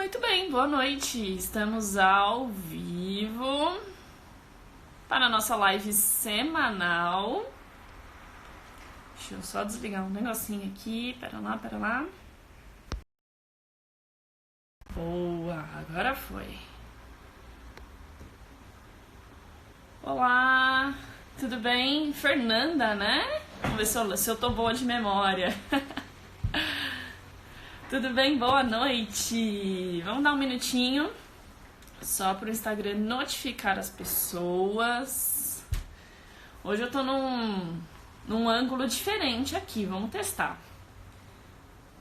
Muito bem, boa noite. Estamos ao vivo para a nossa live semanal. Deixa eu só desligar um negocinho aqui. Pera lá. Boa, agora foi. Olá, tudo bem? Fernanda, né? Vamos ver se eu tô boa de memória. Tudo bem? Boa noite! Vamos dar um minutinho só para o Instagram notificar as pessoas. Hoje eu tô num ângulo diferente aqui, vamos testar.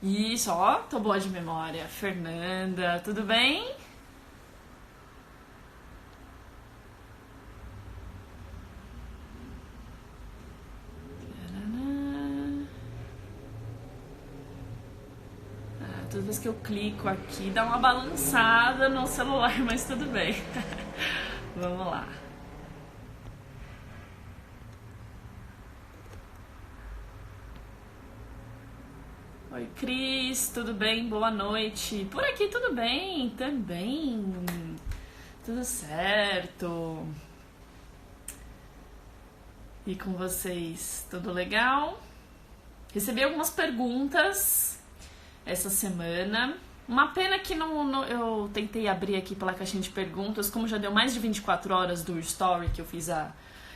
Isso, ó, tô boa de memória. Fernanda, tudo bem? Toda vez que eu clico aqui, dá uma balançada no celular, mas tudo bem. Vamos lá. Oi, Cris, tudo bem? Boa noite. Por aqui tudo bem também. Tudo certo. E com vocês, tudo legal? Recebi algumas perguntas essa semana. Uma pena que eu tentei abrir aqui pela caixinha de perguntas, como já deu mais de 24 horas do story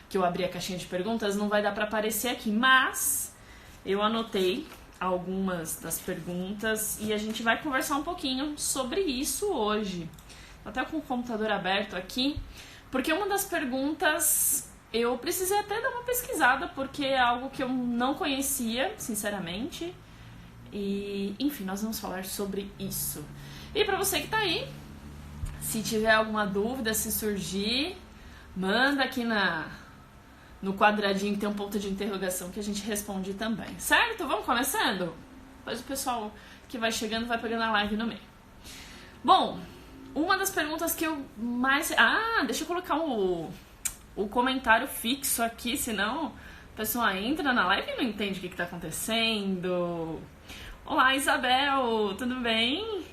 que eu abri a caixinha de perguntas, não vai dar pra aparecer aqui, mas eu anotei algumas das perguntas e a gente vai conversar um pouquinho sobre isso hoje. Tô até com o computador aberto aqui, porque uma das perguntas eu precisei até dar uma pesquisada, porque é algo que eu não conhecia, sinceramente. E, enfim, nós vamos falar sobre isso. E pra você que tá aí, se tiver alguma dúvida, se surgir, manda aqui no quadradinho que tem um ponto de interrogação que a gente responde também, certo? Vamos começando? Depois o pessoal que vai chegando vai pegando a live no meio. Bom, uma das perguntas que eu mais... deixa eu colocar o comentário fixo aqui, senão a pessoa entra na live e não entende o que tá acontecendo. Olá, Isabel, tudo bem?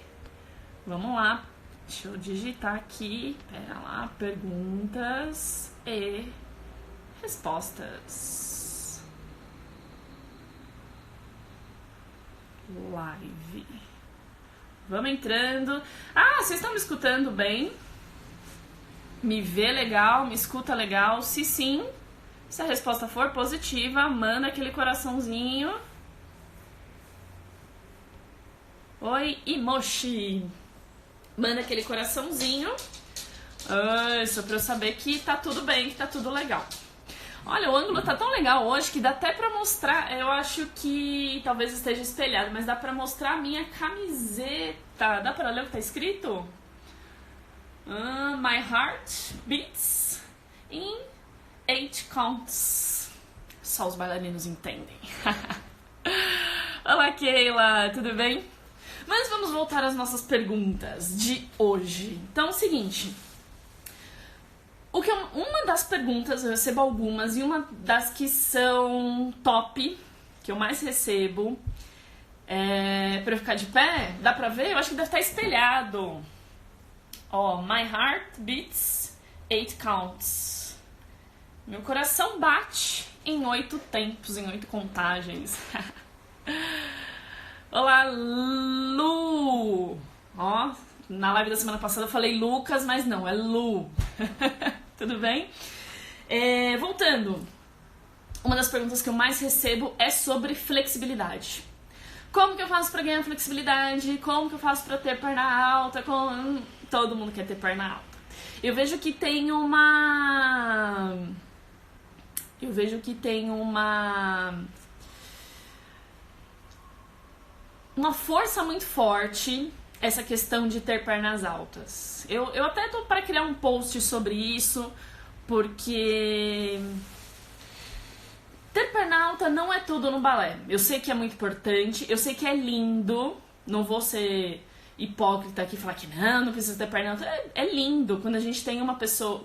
Vamos lá, deixa eu digitar aqui, pera lá, perguntas e respostas. Live. Vamos entrando. Vocês estão me escutando bem? Me vê legal, me escuta legal? Se sim, se a resposta for positiva, manda aquele coraçãozinho. Oi, Imoshi. Manda aquele coraçãozinho. Só pra eu saber que tá tudo bem, que tá tudo legal. Olha, o ângulo tá tão legal hoje que dá até pra mostrar. Eu acho que talvez esteja espelhado, mas dá pra mostrar a minha camiseta. Dá pra ler o que tá escrito? My heart beats in 8 counts. Só os bailarinos entendem. Olá, Keila, tudo bem? Mas vamos voltar às nossas perguntas de hoje. Então é o seguinte, uma das perguntas, eu recebo algumas, e uma das que são top, que eu mais recebo, pra eu ficar de pé, dá pra ver? Eu acho que deve estar espelhado. My heart beats 8 counts. Meu coração bate em 8 tempos, em 8 contagens. Olá, Lu! Na live da semana passada eu falei Lucas, mas não, é Lu. Tudo bem? Voltando, uma das perguntas que eu mais recebo é sobre flexibilidade. Como que eu faço pra ganhar flexibilidade? Como que eu faço pra ter perna alta? Todo mundo quer ter perna alta. Eu vejo que tem uma força muito forte essa questão de ter pernas altas. Eu até tô para criar um post sobre isso, porque ter perna alta não é tudo no balé. Eu sei que é muito importante, eu sei que é lindo, não vou ser hipócrita aqui e falar que não precisa ter perna alta. É lindo quando a gente tem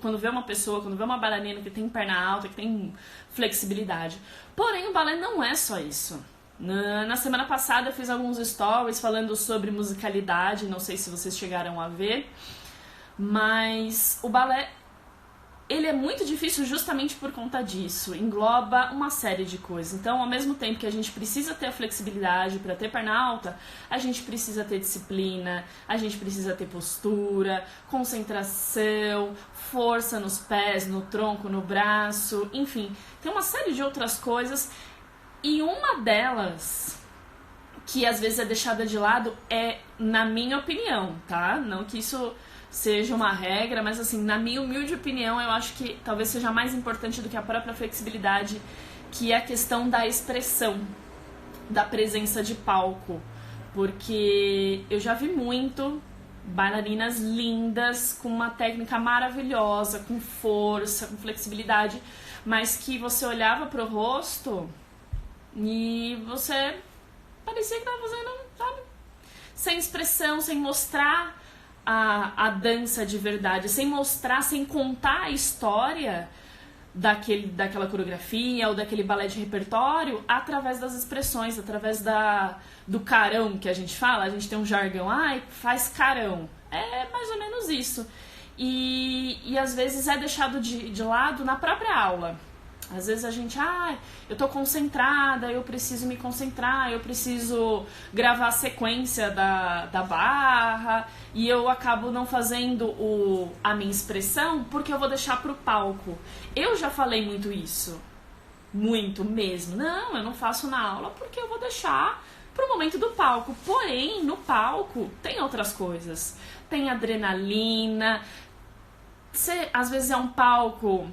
quando vê uma bailarina que tem perna alta, que tem flexibilidade. Porém, o balé não é só isso. Na semana passada eu fiz alguns stories falando sobre musicalidade, não sei se vocês chegaram a ver, mas o balé, ele é muito difícil justamente por conta disso, engloba uma série de coisas. Então, ao mesmo tempo que a gente precisa ter a flexibilidade para ter perna alta, a gente precisa ter disciplina, a gente precisa ter postura, concentração, força nos pés, no tronco, no braço, enfim, tem uma série de outras coisas. E uma delas, que às vezes é deixada de lado, é, na minha opinião, tá? Não que isso seja uma regra, mas assim, na minha humilde opinião, eu acho que talvez seja mais importante do que a própria flexibilidade, que é a questão da expressão, da presença de palco. Porque eu já vi muito bailarinas lindas, com uma técnica maravilhosa, com força, com flexibilidade, mas que você olhava pro rosto e você parecia que tava fazendo, sabe? Sem expressão, sem mostrar a dança de verdade, sem mostrar, sem contar a história daquela coreografia ou daquele balé de repertório através das expressões, através do carão que a gente fala. A gente tem um jargão, faz carão. É mais ou menos isso. E às vezes é deixado de lado na própria aula. Às vezes a gente, eu tô concentrada, eu preciso me concentrar, eu preciso gravar a sequência da barra, e eu acabo não fazendo a minha expressão porque eu vou deixar pro palco. Eu já falei muito isso, muito mesmo. Não, eu não faço na aula porque eu vou deixar pro momento do palco. Porém, no palco tem outras coisas. Tem adrenalina, às vezes é um palco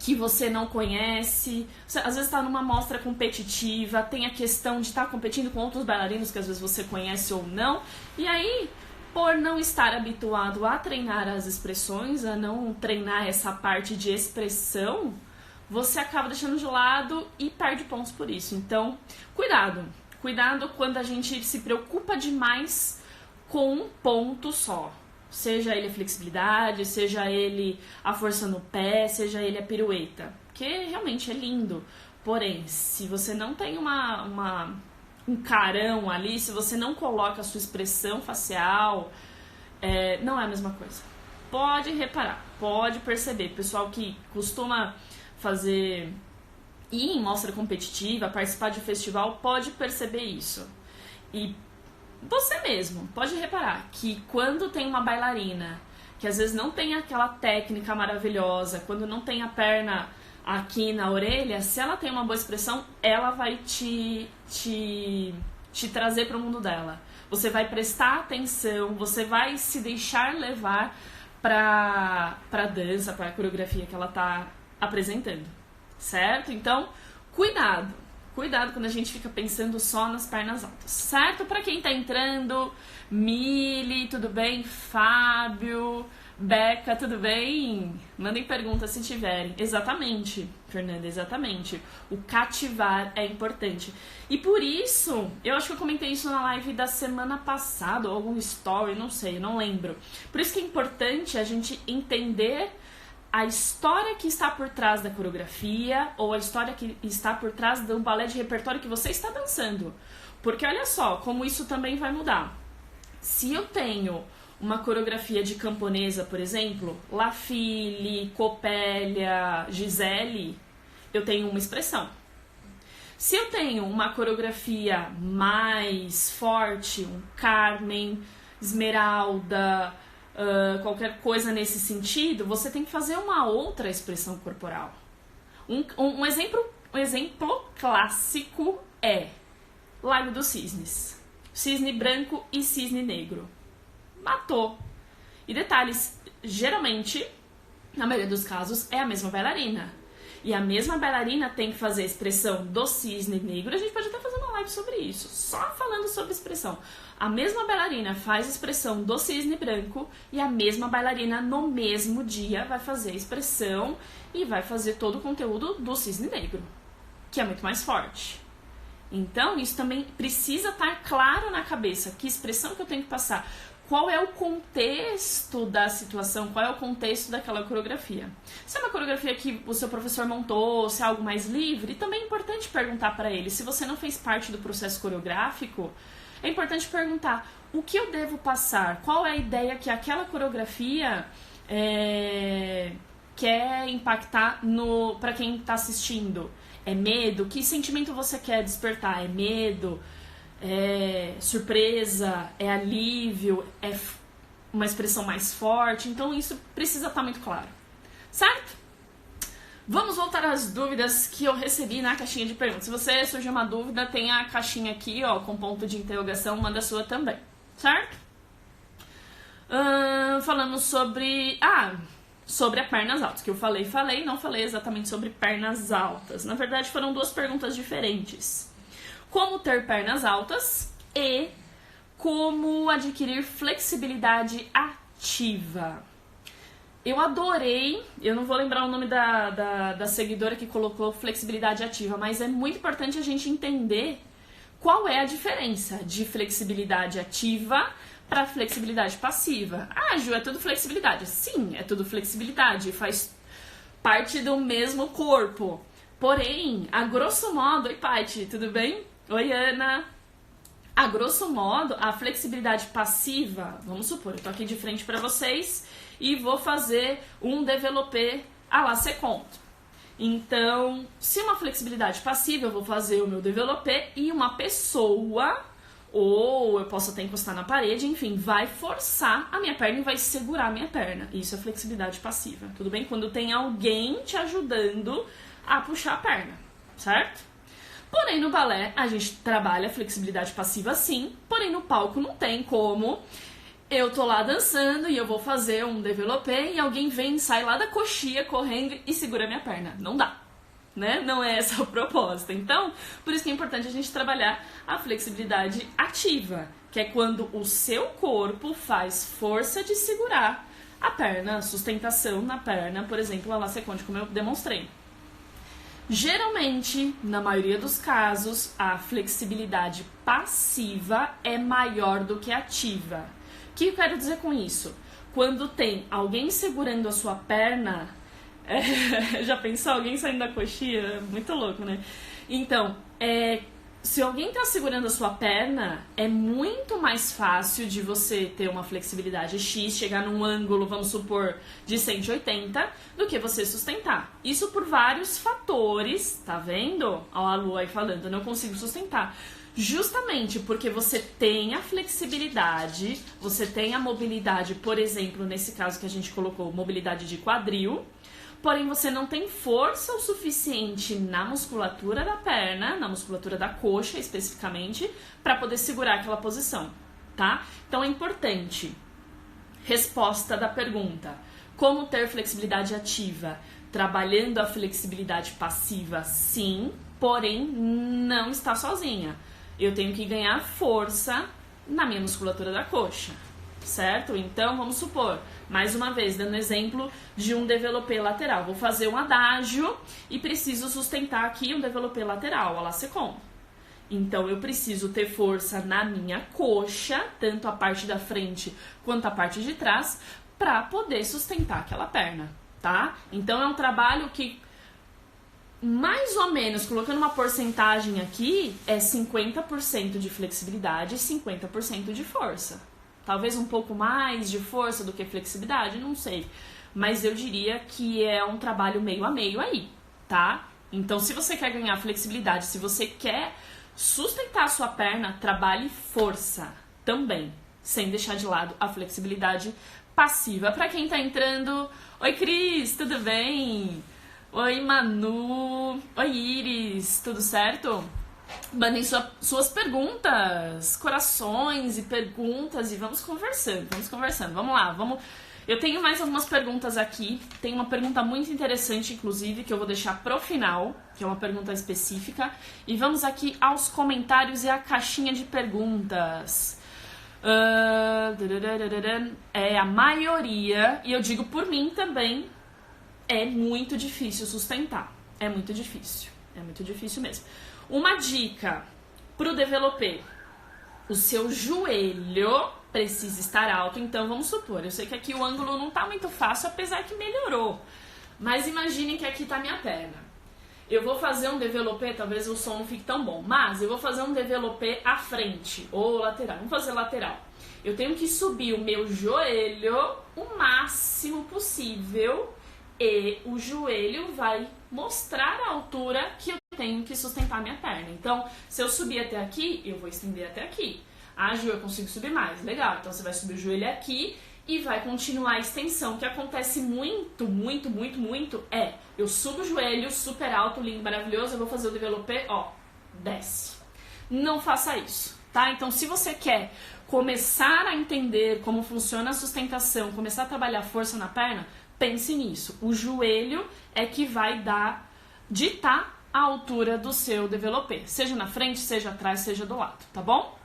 que você não conhece, você, às vezes está numa mostra competitiva, tem a questão de estar competindo com outros bailarinos que às vezes você conhece ou não, e aí, por não estar habituado a treinar as expressões, a não treinar essa parte de expressão, você acaba deixando de lado e perde pontos por isso. Então, cuidado quando a gente se preocupa demais com um ponto só. Seja ele a flexibilidade, seja ele a força no pé, seja ele a pirueta. Que realmente é lindo. Porém, se você não tem um carão ali, se você não coloca a sua expressão facial, não é a mesma coisa. Pode reparar, pode perceber. Pessoal que costuma ir em mostra competitiva, participar de festival, pode perceber isso. E você mesmo pode reparar que quando tem uma bailarina que às vezes não tem aquela técnica maravilhosa, quando não tem a perna aqui na orelha, se ela tem uma boa expressão, ela vai te trazer para o mundo dela. Você vai prestar atenção, você vai se deixar levar para a dança, para a coreografia que ela está apresentando, certo? Então, cuidado quando a gente fica pensando só nas pernas altas, certo? Para quem tá entrando, Mili, tudo bem? Fábio, Beca, tudo bem? Mandem perguntas se tiverem. Exatamente, Fernanda, exatamente. O cativar é importante. E por isso, eu acho que eu comentei isso na live da semana passada, ou algum story, não sei, não lembro. Por isso que é importante a gente entender a história que está por trás da coreografia ou a história que está por trás do balé de repertório que você está dançando. Porque olha só, como isso também vai mudar. Se eu tenho uma coreografia de camponesa, por exemplo, La Fille, Coppelia, Gisele, eu tenho uma expressão. Se eu tenho uma coreografia mais forte, um Carmen, Esmeralda, qualquer coisa nesse sentido, você tem que fazer uma outra expressão corporal. Um exemplo clássico é Lago dos Cisnes. Cisne branco e cisne negro. Matou. E detalhes, geralmente, na maioria dos casos, é a mesma bailarina. E a mesma bailarina tem que fazer a expressão do cisne negro. A gente pode até fazer uma live sobre isso, só falando sobre expressão. A mesma bailarina faz a expressão do cisne branco e a mesma bailarina no mesmo dia vai fazer a expressão e vai fazer todo o conteúdo do cisne negro, que é muito mais forte. Então, isso também precisa estar claro na cabeça, que expressão que eu tenho que passar. qual é o contexto da situação, qual é o contexto daquela coreografia. Se é uma coreografia que o seu professor montou, se é algo mais livre, também é importante perguntar para ele. Se você não fez parte do processo coreográfico, é importante perguntar o que eu devo passar, qual é a ideia que aquela coreografia quer impactar para quem está assistindo. É medo? Que sentimento você quer despertar? É medo? É surpresa? É alívio? É uma expressão mais forte? Então isso precisa estar muito claro, certo? Vamos voltar às dúvidas que eu recebi na caixinha de perguntas. Se você surgiu uma dúvida, tem a caixinha aqui, ó, com ponto de interrogação, manda a sua também, certo? Falamos sobre a pernas altas, que eu falei, não falei exatamente sobre pernas altas. Na verdade, foram duas perguntas diferentes. Como ter pernas altas e como adquirir flexibilidade ativa. Eu adorei, eu não vou lembrar o nome da seguidora que colocou flexibilidade ativa, mas é muito importante a gente entender qual é a diferença de flexibilidade ativa para flexibilidade passiva. Ah, Ju, é tudo flexibilidade. Sim, é tudo flexibilidade, faz parte do mesmo corpo. Porém, a grosso modo... Oi, Paty, tudo bem? Oi, Ana. A grosso modo, a flexibilidade passiva... Vamos supor, eu tô aqui de frente para vocês e vou fazer um développé à la seconde. Então, se uma flexibilidade passiva, eu vou fazer o meu développé e uma pessoa... ou eu posso até encostar na parede, enfim, vai forçar a minha perna e vai segurar a minha perna. Isso é flexibilidade passiva, tudo bem? Quando tem alguém te ajudando a puxar a perna, certo? Porém, no balé, a gente trabalha flexibilidade passiva sim, porém no palco não tem como eu tô lá dançando e eu vou fazer um développé e alguém vem, sai lá da coxia correndo e segura a minha perna. Não dá. Né? Não é essa a proposta. Então, por isso que é importante a gente trabalhar a flexibilidade ativa, que é quando o seu corpo faz força de segurar a perna, sustentação na perna, por exemplo, a la seconde, como eu demonstrei. Geralmente, na maioria dos casos, a flexibilidade passiva é maior do que ativa. O que eu quero dizer com isso? Quando tem alguém segurando a sua perna... já pensou alguém saindo da coxia? Muito louco, né? Então, se alguém está segurando a sua perna, é muito mais fácil de você ter uma flexibilidade X, chegar num ângulo, vamos supor, de 180, do que você sustentar. Isso por vários fatores, tá vendo? Ó, a Lu aí falando, eu não consigo sustentar. Justamente porque você tem a flexibilidade, você tem a mobilidade, por exemplo, nesse caso que a gente colocou, mobilidade de quadril, porém você não tem força o suficiente na musculatura da perna, na musculatura da coxa especificamente, para poder segurar aquela posição, tá? Então é importante. Resposta da pergunta: como ter flexibilidade ativa? Trabalhando a flexibilidade passiva, sim, porém não está sozinha. Eu tenho que ganhar força na minha musculatura da coxa, certo? Então, vamos supor, mais uma vez, dando exemplo de um développé lateral. Vou fazer um adágio e preciso sustentar aqui um développé lateral, à la seconde. Então, eu preciso ter força na minha coxa, tanto a parte da frente quanto a parte de trás, para poder sustentar aquela perna, tá? Então, é um trabalho que, mais ou menos, colocando uma porcentagem aqui, é 50% de flexibilidade e 50% de força. Talvez um pouco mais de força do que flexibilidade, não sei. Mas eu diria que é um trabalho meio a meio aí, tá? Então, se você quer ganhar flexibilidade, se você quer sustentar a sua perna, trabalhe força também, sem deixar de lado a flexibilidade passiva. Pra quem tá entrando, oi Cris, tudo bem? Oi Manu, oi Iris, tudo certo? Mandem suas perguntas, corações e perguntas e vamos conversando, vamos lá, Eu tenho mais algumas perguntas aqui, tem uma pergunta muito interessante, inclusive, que eu vou deixar pro final, que é uma pergunta específica, e vamos aqui aos comentários e à caixinha de perguntas. A maioria, e eu digo por mim também, é muito difícil sustentar, é muito difícil mesmo. Uma dica pro développé: o seu joelho precisa estar alto. Então vamos supor, eu sei que aqui o ângulo não tá muito fácil, apesar que melhorou. Mas imaginem que aqui tá minha perna. Eu vou fazer um développé, talvez o som não fique tão bom, mas eu vou fazer um développé à frente ou lateral. Vamos fazer lateral. Eu tenho que subir o meu joelho o máximo possível e o joelho vai mostrar a altura que eu tenho que sustentar minha perna. Então, se eu subir até aqui, eu vou estender até aqui. Ah, Ju, eu consigo subir mais. Legal, então você vai subir o joelho aqui e vai continuar a extensão. O que acontece muito, eu subo o joelho super alto, lindo, maravilhoso, eu vou fazer o développé, ó, desce. Não faça isso, tá? Então, se você quer começar a entender como funciona a sustentação, começar a trabalhar força na perna, pense nisso. O joelho é que vai ditar a altura do seu développé, seja na frente, seja atrás, seja do lado, tá bom?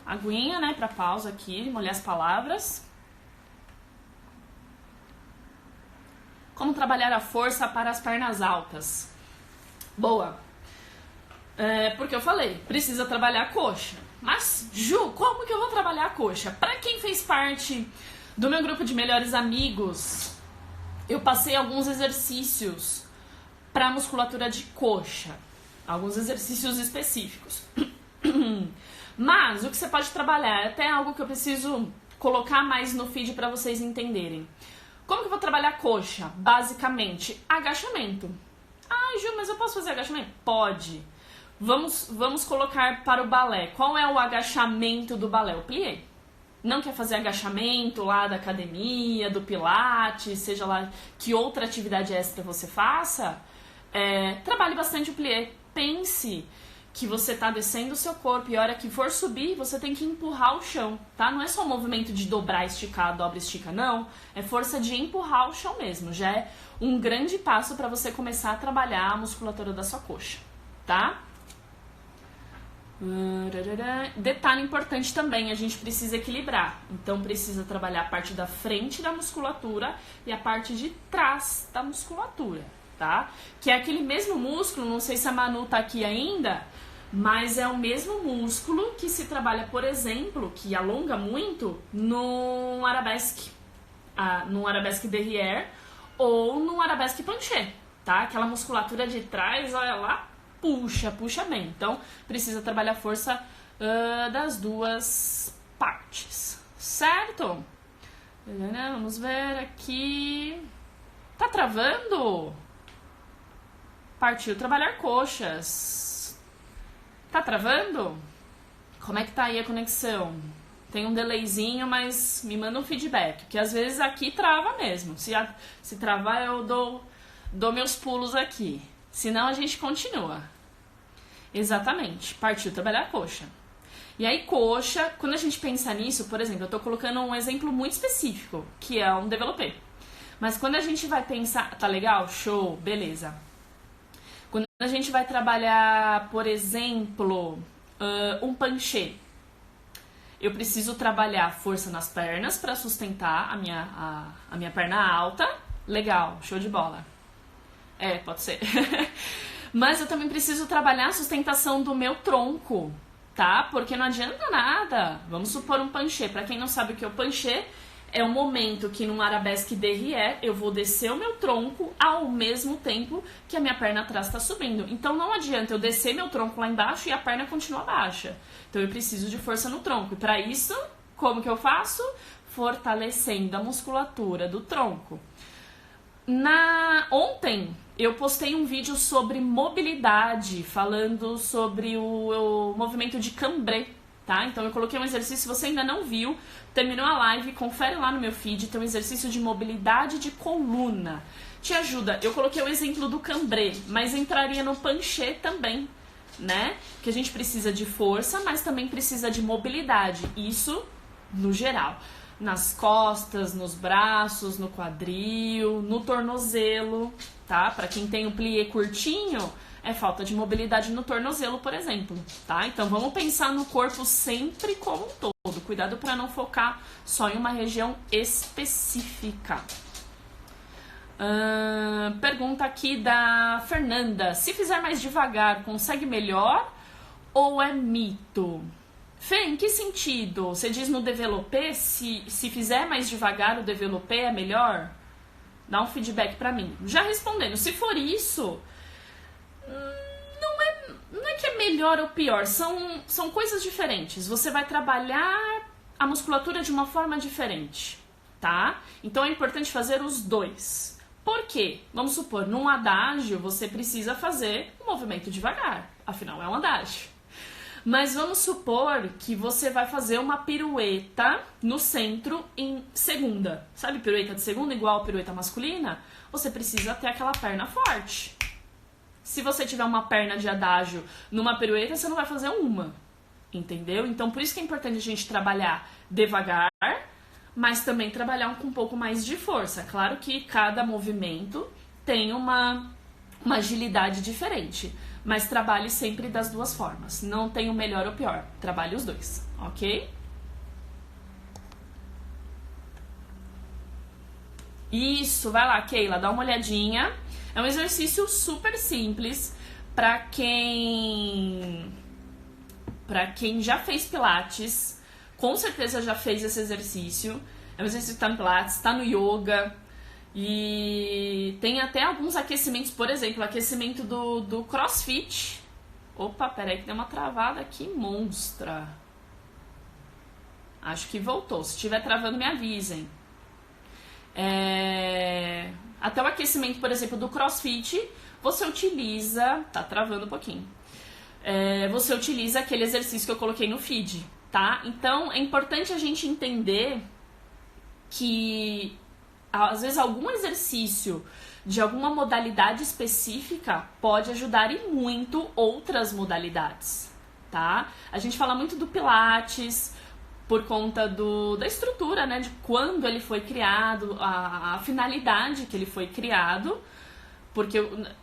Aguinha, né, pra pausa aqui, molhar as palavras. Como trabalhar a força para as pernas altas? Boa. Porque eu falei, precisa trabalhar a coxa. Mas, Ju, como que eu vou trabalhar a coxa? Pra quem fez parte do meu grupo de melhores amigos, eu passei alguns exercícios pra musculatura de coxa. Alguns exercícios específicos. Mas o que você pode trabalhar é até algo que eu preciso colocar mais no feed para vocês entenderem. Como que eu vou trabalhar a coxa? Basicamente, agachamento. Ai, Ju, mas eu posso fazer agachamento? Pode. Vamos colocar para o balé. Qual é o agachamento do balé? O plié. Não quer fazer agachamento lá da academia, do pilates, seja lá que outra atividade extra você faça? Trabalhe bastante o plié. Pense que você tá descendo o seu corpo e a hora que for subir, você tem que empurrar o chão, tá? Não é só o movimento de dobrar, esticar, dobra, estica, não. É força de empurrar o chão mesmo. Já é um grande passo para você começar a trabalhar a musculatura da sua coxa, tá? Detalhe importante também, a gente precisa equilibrar. Então precisa trabalhar a parte da frente da musculatura e a parte de trás da musculatura, tá? Que é aquele mesmo músculo, não sei se a Manu tá aqui ainda, mas é o mesmo músculo que se trabalha, por exemplo, que alonga muito no arabesque, no arabesque derrière ou no arabesque penché, tá? Aquela musculatura de trás, olha lá, puxa bem. Então, precisa trabalhar a força das duas partes, certo? Vamos ver aqui. Tá travando? Partiu trabalhar coxas. Tá travando? Como é que tá aí a conexão? Tem um delayzinho, mas me manda um feedback, que às vezes aqui trava mesmo. Se travar, eu dou meus pulos aqui. Senão a gente continua. Exatamente. Partiu trabalhar a coxa. E aí, coxa, quando a gente pensa nisso, por exemplo, eu tô colocando um exemplo muito específico, que é um développé. Mas quando a gente vai pensar... Tá legal? Show, beleza. Quando a gente vai trabalhar, por exemplo, um penché, eu preciso trabalhar força nas pernas para sustentar a minha perna alta. Legal, show de bola. Pode ser. Mas eu também preciso trabalhar a sustentação do meu tronco, tá? Porque não adianta nada. Vamos supor um penché. Para quem não sabe o que é o penché, é o momento que num arabesque derrière eu vou descer o meu tronco ao mesmo tempo que a minha perna atrás está subindo. Então não adianta eu descer meu tronco lá embaixo e a perna continua baixa. Então eu preciso de força no tronco. E para isso, como que eu faço? Fortalecendo a musculatura do tronco. Ontem eu postei um vídeo sobre mobilidade, falando sobre o movimento de cambré. Tá? Então eu coloquei um exercício, se você ainda não viu, terminou a live, confere lá no meu feed, tem um exercício de mobilidade de coluna. Te ajuda. Eu coloquei o exemplo do cambré, mas entraria no penché também, né? Que a gente precisa de força, mas também precisa de mobilidade. Isso no geral. Nas costas, nos braços, no quadril, no tornozelo, tá? Pra quem tem o plié curtinho, é falta de mobilidade no tornozelo, por exemplo, tá? Então vamos pensar no corpo sempre como um todo. Cuidado para não focar só em uma região específica. Pergunta aqui da Fernanda. Se fizer mais devagar, consegue melhor ou é mito? Fê, em que sentido? Você diz no développé, se fizer mais devagar o développé é melhor? Dá um feedback pra mim. Já respondendo, se for isso, não é que é melhor ou pior, são coisas diferentes. Você vai trabalhar a musculatura de uma forma diferente, tá? Então é importante fazer os dois. Por quê? Vamos supor, num adágio você precisa fazer um movimento devagar, afinal é um adágio. Mas vamos supor que você vai fazer uma pirueta no centro em segunda. Sabe pirueta de segunda igual a pirueta masculina? Você precisa ter aquela perna forte. Se você tiver uma perna de adágio numa pirueta, você não vai fazer uma. Entendeu? Então por isso que é importante a gente trabalhar devagar, mas também trabalhar com um pouco mais de força. Claro que cada movimento tem uma agilidade diferente, mas trabalhe sempre das duas formas. Não tem o melhor ou pior, trabalhe os dois, ok? Isso, vai lá, Keila, dá uma olhadinha. É um exercício super simples para quem já fez pilates, com certeza já fez esse exercício. É um exercício que tá no pilates, tá no yoga. E tem até alguns aquecimentos, por exemplo, aquecimento do CrossFit. Opa, peraí que deu uma travada aqui monstra. Acho que voltou. Se estiver travando, me avisem. Até o aquecimento, por exemplo, do CrossFit, você utiliza... Tá travando um pouquinho. Você utiliza aquele exercício que eu coloquei no feed, tá? Então, é importante a gente entender que às vezes algum exercício de alguma modalidade específica pode ajudar em muito outras modalidades, tá? A gente fala muito do Pilates por conta da estrutura, né? De quando ele foi criado, a finalidade que ele foi criado. Porque,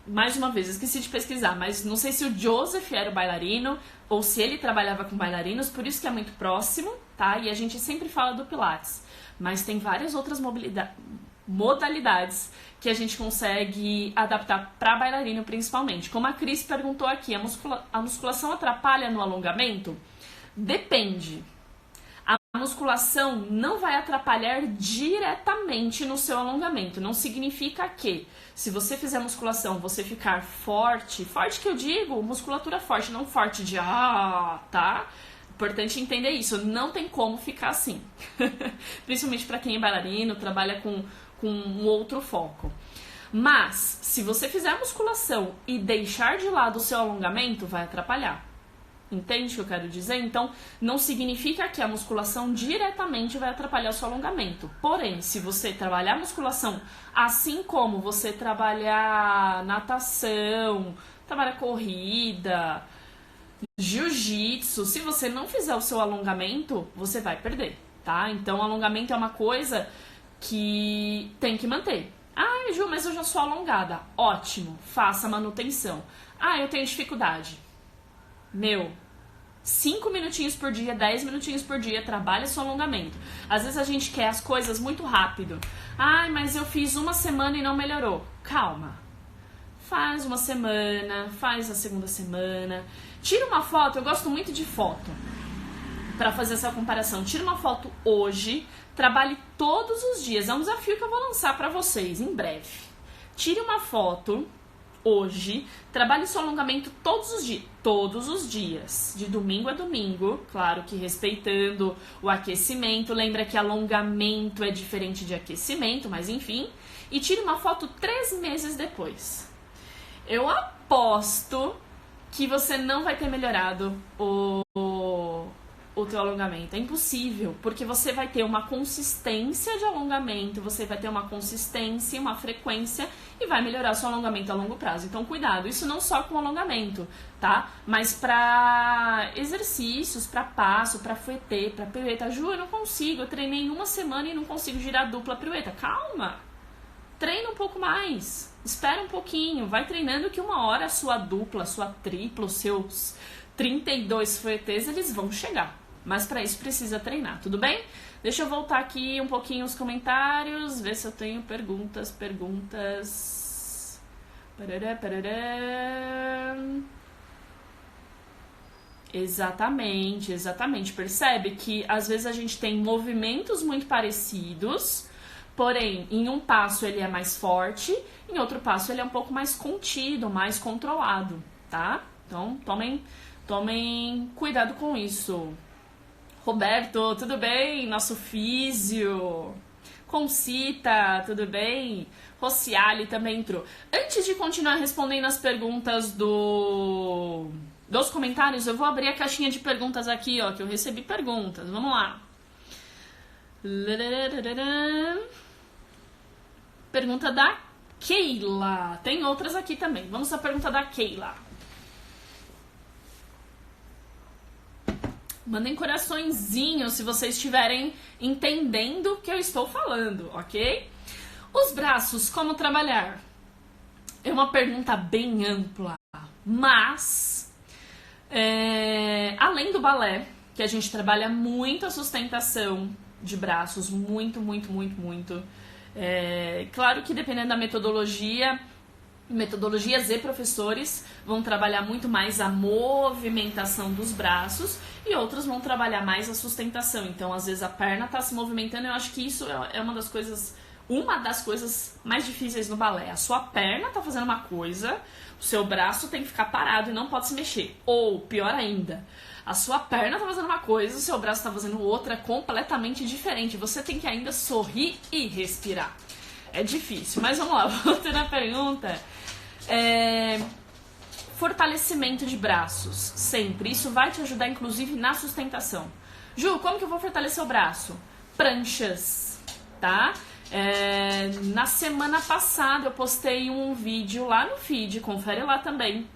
mais uma vez, eu esqueci de pesquisar, mas não sei se o Joseph era o bailarino ou se ele trabalhava com bailarinos, por isso que é muito próximo, tá? E a gente sempre fala do Pilates. Mas tem várias outras modalidades que a gente consegue adaptar para bailarino, principalmente. Como a Cris perguntou aqui, a musculação atrapalha no alongamento? Depende. A musculação não vai atrapalhar diretamente no seu alongamento. Não significa que, se você fizer musculação, você ficar forte que eu digo, musculatura forte, não forte de tá? Importante entender isso, não tem como ficar assim. Principalmente para quem é bailarino, trabalha com um outro foco. Mas, se você fizer musculação e deixar de lado o seu alongamento, vai atrapalhar. Entende o que eu quero dizer? Então, não significa que a musculação diretamente vai atrapalhar o seu alongamento. Porém, se você trabalhar musculação, assim como você trabalhar natação, trabalhar corrida, jiu-jitsu, se você não fizer o seu alongamento, você vai perder, tá? Então, o alongamento é uma coisa que tem que manter. Ah, Ju, mas eu já sou alongada. Ótimo, faça manutenção. Ah, eu tenho dificuldade. 5 minutinhos por dia, 10 minutinhos por dia, trabalha seu alongamento. Às vezes a gente quer as coisas muito rápido. Ai, mas eu fiz uma semana e não melhorou. Calma. Faz uma semana, faz a segunda semana. Tira uma foto, eu gosto muito de foto para fazer essa comparação. Tira uma foto hoje, trabalhe todos os dias. É um desafio que eu vou lançar para vocês em breve. Tire uma foto hoje, trabalhe seu alongamento todos os dias, de domingo a domingo, claro que respeitando o aquecimento, lembra que alongamento é diferente de aquecimento, mas enfim, e tire uma foto 3 meses depois. Eu aposto que você não vai ter melhorado o teu alongamento. É impossível, porque você vai ter uma consistência de alongamento, você vai ter uma consistência, uma frequência e vai melhorar seu alongamento a longo prazo. Então, cuidado, isso não só com alongamento, tá? Mas para exercícios, para passo, para fouetté, para pirueta. Ju, eu não consigo, eu treinei em uma semana e não consigo girar dupla pirueta. Calma! Treina um pouco mais, espera um pouquinho, vai treinando que uma hora a sua dupla, a sua tripla, os seus 32 fouettés, eles vão chegar. Mas para isso precisa treinar, tudo bem? Deixa eu voltar aqui um pouquinho os comentários, ver se eu tenho perguntas. Parará, parará. Exatamente. Percebe que às vezes a gente tem movimentos muito parecidos, porém, em um passo ele é mais forte, em outro passo ele é um pouco mais contido, mais controlado, tá? Então, tomem cuidado com isso. Roberto, tudo bem? Nosso físio. Concita, tudo bem? Rociali também entrou. Antes de continuar respondendo as perguntas dos comentários, eu vou abrir a caixinha de perguntas aqui, ó, que eu recebi perguntas. Vamos lá. Pergunta da Keila. Tem outras aqui também. Vamos à pergunta da Keila. Mandem coraçõezinhos se vocês estiverem entendendo o que eu estou falando, ok? Os braços, como trabalhar? É uma pergunta bem ampla, mas além do balé, que a gente trabalha muito a sustentação de braços, muito. Claro que dependendo da metodologias e professores vão trabalhar muito mais a movimentação dos braços e outros vão trabalhar mais a sustentação. Então, às vezes a perna está se movimentando. Eu acho que isso é uma das coisas mais difíceis no balé. A sua perna está fazendo uma coisa, o seu braço tem que ficar parado e não pode se mexer. Ou, pior ainda, a sua perna está fazendo uma coisa, o seu braço está fazendo outra completamente diferente. Você tem que ainda sorrir e respirar. É difícil, mas vamos lá, voltando à pergunta. Fortalecimento de braços, sempre. Isso vai te ajudar, inclusive, na sustentação. Ju, como que eu vou fortalecer o braço? Pranchas, tá? Na semana passada eu postei um vídeo lá no feed, confere lá também.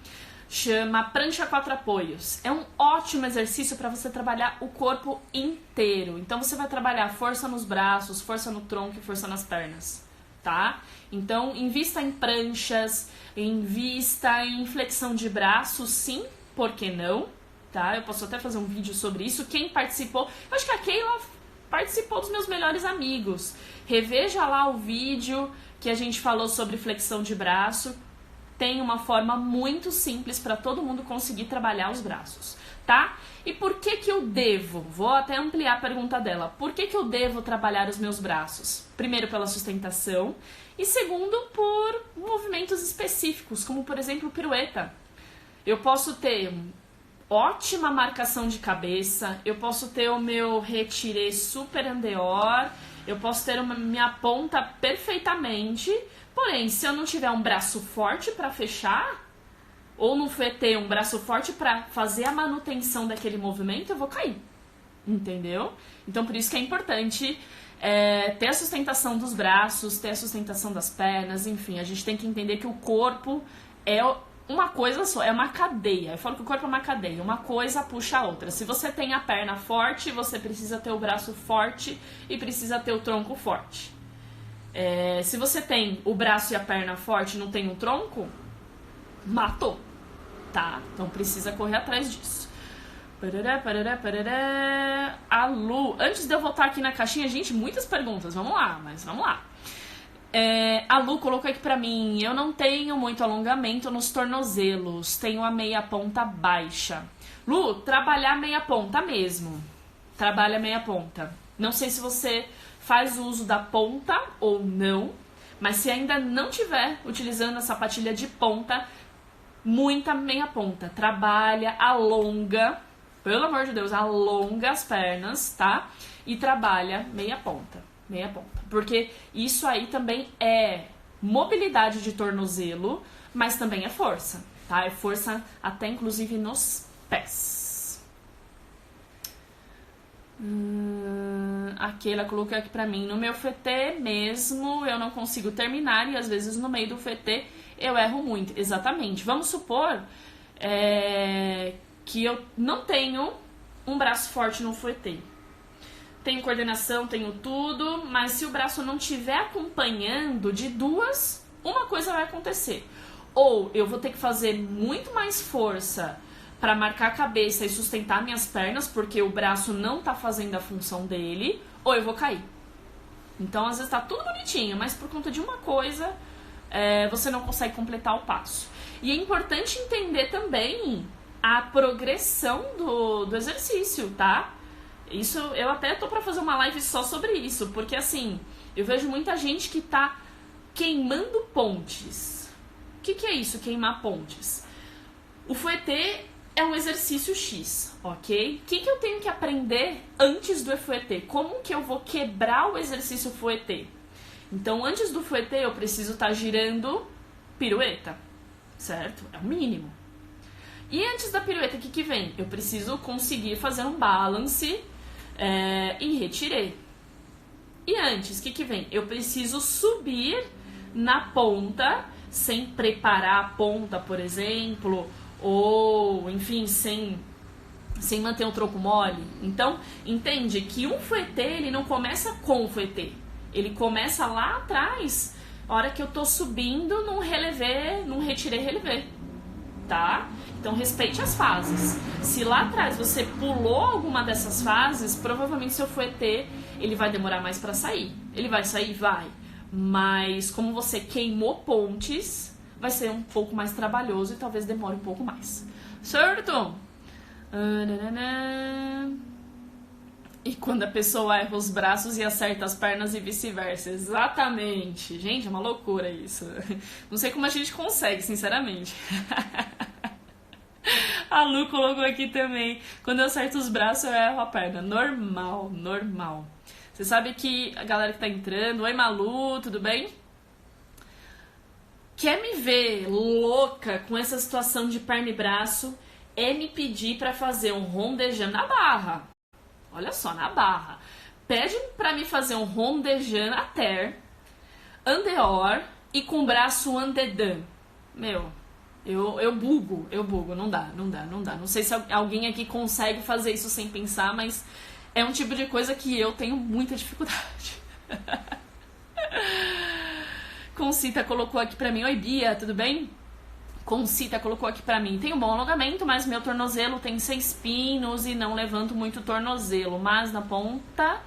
Chama Prancha 4 Apoios. É um ótimo exercício para você trabalhar o corpo inteiro. Então você vai trabalhar força nos braços, força no tronco e força nas pernas. Tá? Então, invista em pranchas, invista em flexão de braço, sim, por que não? Tá? Eu posso até fazer um vídeo sobre isso. Quem participou, eu acho que a Keila participou dos meus melhores amigos. Reveja lá o vídeo que a gente falou sobre flexão de braço. Tem uma forma muito simples para todo mundo conseguir trabalhar os braços, tá? E por que eu devo? Vou até ampliar a pergunta dela. Por que eu devo trabalhar os meus braços? Primeiro, pela sustentação. E segundo, por movimentos específicos, como, por exemplo, pirueta. Eu posso ter ótima marcação de cabeça, eu posso ter o meu retiré super andeor, eu posso ter minha ponta perfeitamente, porém, se eu não tiver um braço forte para fechar, ou não ter um braço forte para fazer a manutenção daquele movimento, eu vou cair, entendeu? Então, por isso que é importante ter a sustentação dos braços, ter a sustentação das pernas, enfim, a gente tem que entender que o corpo é uma coisa só, é uma cadeia. Eu falo que o corpo é uma cadeia, uma coisa puxa a outra. Se você tem a perna forte, você precisa ter o braço forte e precisa ter o tronco forte. Se você tem o braço e a perna forte e não tem o tronco, matou, tá? Então precisa correr atrás disso. A Lu, antes de eu voltar aqui na caixinha, gente, muitas perguntas, vamos lá. A Lu colocou aqui pra mim: eu não tenho muito alongamento nos tornozelos, tenho a meia ponta baixa. Lu, trabalhar meia ponta mesmo. Trabalha meia ponta. Não sei se você faz o uso da ponta ou não, mas se ainda não tiver utilizando a sapatilha de ponta, muita meia ponta. Trabalha, alonga, pelo amor de Deus, alonga as pernas, tá? E trabalha meia ponta. Meia ponta. Porque isso aí também é mobilidade de tornozelo, mas também é força, tá? É força até inclusive nos pés. Aquela colocou aqui pra mim: no meu FT mesmo eu não consigo terminar e às vezes no meio do FT eu erro muito. Exatamente. Vamos supor que eu não tenho um braço forte no FT. Tenho coordenação, tenho tudo, mas se o braço não estiver acompanhando, de duas, uma coisa vai acontecer. Ou eu vou ter que fazer muito mais força para marcar a cabeça e sustentar minhas pernas, porque o braço não tá fazendo a função dele, ou eu vou cair. Então, às vezes tá tudo bonitinho, mas por conta de uma coisa, você não consegue completar o passo. E é importante entender também a progressão do exercício, tá? Isso, eu até tô pra fazer uma live só sobre isso, porque assim, eu vejo muita gente que tá queimando pontes. O que é isso, queimar pontes? O fouetté é um exercício X, ok? O que eu tenho que aprender antes do fouetté? Como que eu vou quebrar o exercício fouetté? Então, antes do fouetté, eu preciso estar girando pirueta, certo? É o mínimo. E antes da pirueta, o que vem? Eu preciso conseguir fazer um balance e retiré. E antes, o que vem? Eu preciso subir na ponta, sem preparar a ponta, por exemplo, ou, enfim, sem manter um tronco mole. Então, entende que um fouetté, ele não começa com o fouetté. Ele começa lá atrás, a hora que eu tô subindo num relevé, num retiré-relevé, tá? Então, respeite as fases. Se lá atrás você pulou alguma dessas fases, provavelmente seu fouetté, ele vai demorar mais pra sair. Ele vai sair? Vai. Mas, como você queimou pontes, vai ser um pouco mais trabalhoso e talvez demore um pouco mais. Certo? E quando a pessoa erra os braços e acerta as pernas e vice-versa. Exatamente. Gente, é uma loucura isso. Não sei como a gente consegue, sinceramente. A Lu colocou aqui também. Quando eu acerto os braços, eu erro a perna. Normal, normal. Você sabe que a galera que tá entrando... Oi, Malu, tudo bem? Quer me ver louca com essa situação de perna e braço? É me pedir pra fazer um rondejando na barra. Olha só, na barra. Pede pra me fazer um rondejando à terre, andeor e com o braço andedan. Meu... Eu bugo, não dá. Não sei se alguém aqui consegue fazer isso sem pensar, mas é um tipo de coisa que eu tenho muita dificuldade. Concita colocou aqui pra mim, oi Bia, tudo bem? Concita colocou aqui pra mim, tenho bom alongamento, mas meu tornozelo tem 6 pinos e não levanto muito o tornozelo, mas na ponta,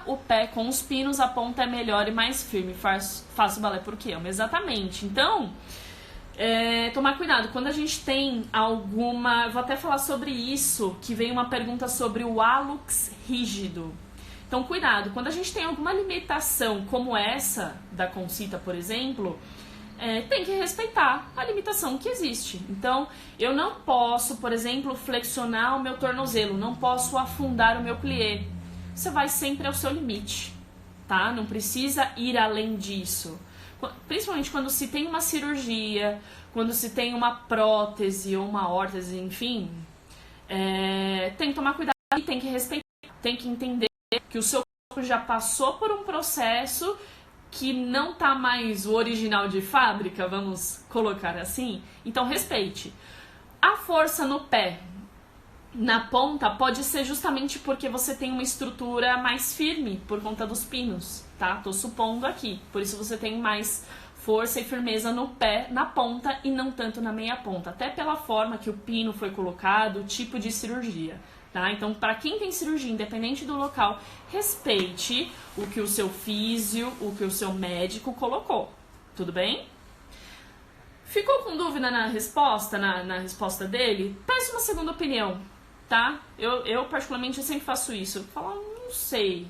o pé com os pinos, a ponta é melhor e mais firme. Faço balé por que amo. Exatamente. Então, tomar cuidado. Quando a gente tem alguma... Vou até falar sobre isso, que vem uma pergunta sobre o hálux rígido. Então, cuidado. Quando a gente tem alguma limitação como essa da Concita, por exemplo, tem que respeitar a limitação que existe. Então, eu não posso, por exemplo, flexionar o meu tornozelo. Não posso afundar o meu plié. Você vai sempre ao seu limite, tá? Não precisa ir além disso. Principalmente quando se tem uma cirurgia, quando se tem uma prótese ou uma órtese, enfim, tem que tomar cuidado e tem que respeitar. Tem que entender que o seu corpo já passou por um processo que não tá mais o original de fábrica, vamos colocar assim. Então, respeite. A força no pé, na ponta, pode ser justamente porque você tem uma estrutura mais firme por conta dos pinos, tá? Tô supondo aqui. Por isso você tem mais força e firmeza no pé, na ponta e não tanto na meia ponta. Até pela forma que o pino foi colocado, o tipo de cirurgia, tá? Então, para quem tem cirurgia, independente do local, respeite o que o seu físio, o que o seu médico colocou. Tudo bem? Ficou com dúvida na resposta, na resposta dele? Peça uma segunda opinião. Tá? Eu particularmente sempre faço isso. Falo, não sei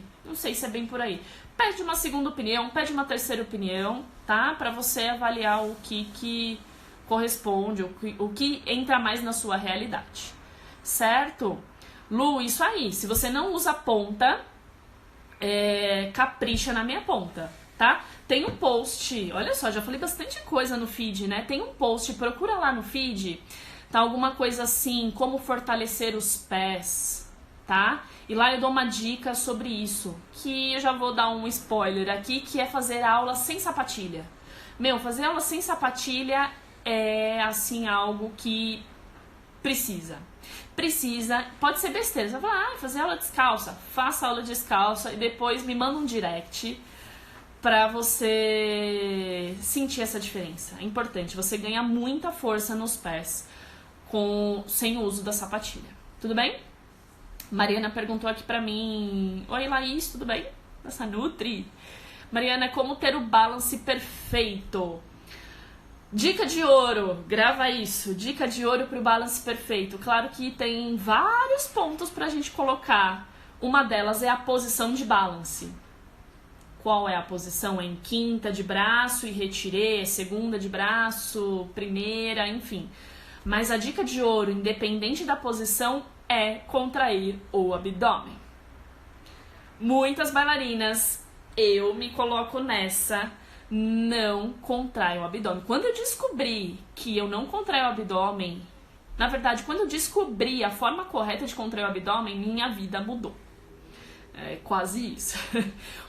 se é bem por aí. Pede uma segunda opinião, pede uma terceira opinião, tá? Pra você avaliar o que corresponde, o que entra mais na sua realidade. Certo? Lu, isso aí. Se você não usa ponta, capricha na minha ponta, tá? Tem um post, olha só, já falei bastante coisa no feed, né? Tem um post, procura lá no feed. Tá, alguma coisa assim, como fortalecer os pés, tá? E lá eu dou uma dica sobre isso, que eu já vou dar um spoiler aqui, que é fazer aula sem sapatilha. Meu, fazer aula sem sapatilha é, assim, algo que precisa. Pode ser besteira, você vai falar, fazer aula descalça. Faça aula descalça e depois me manda um direct, pra você sentir essa diferença. É importante, você ganha muita força nos pés sem o uso da sapatilha. Tudo bem? Mariana perguntou aqui pra mim: oi, Laís, tudo bem? Nossa, Nutri. Mariana, como ter o balance perfeito? Dica de ouro, grava isso. Dica de ouro pro balance perfeito. Claro que tem vários pontos pra gente colocar. Uma delas é a posição de balance. Qual é a posição? É em quinta de braço e retirê, segunda de braço, primeira, enfim. Mas a dica de ouro, independente da posição, é contrair o abdômen. Muitas bailarinas, eu me coloco nessa, não contrai o abdômen. Quando eu descobri que eu não contraio o abdômen, na verdade, quando eu descobri a forma correta de contrair o abdômen, minha vida mudou. É quase isso.